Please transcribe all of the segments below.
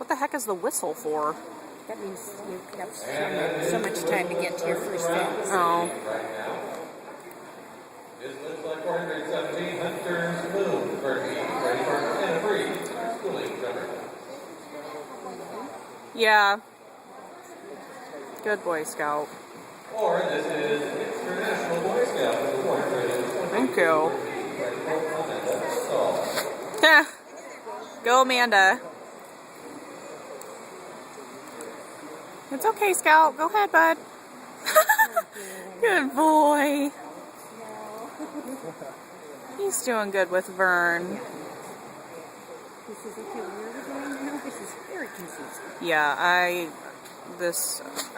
What the heck is the whistle for? That means you have so much time to get to your first fence. Oh. This looks like 417 Hunter's Moon, Bertie, ready for and free. Schooling cover. Yeah. Good Boy Scout. Or this is International Boy Scout with the point rating. Thank you. Yeah. Go, Amanda. It's okay, Scout. Go ahead, bud. Good boy. He's doing good with Vern. This is okay. Where are we going now? This is very confusing. Yeah, I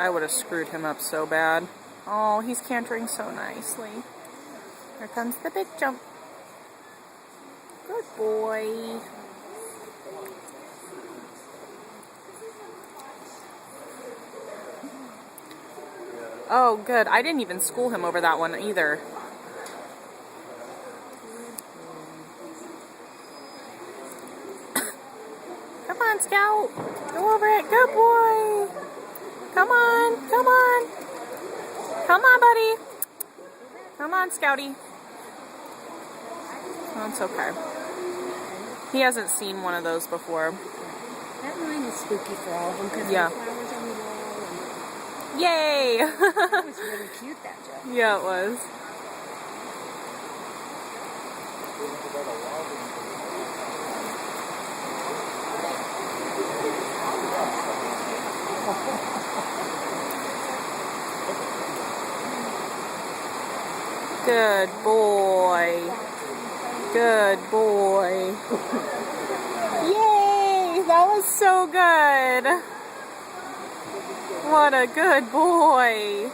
would have screwed him up so bad. Oh, he's cantering so nicely. Here comes the big jump. Good boy. Oh, good. I didn't even school him over that one either. Come on, Scout. Go over it. Good boy. Come on. Come on. Come on, buddy. Come on, Scouty. That's okay. He hasn't seen one of those before. That line is spooky for all of them because Yeah. the flowers on the wall. Yay! That was really cute, that joke. Yeah, it was. Good boy. Good boy. Yay! That was so good. What a good boy.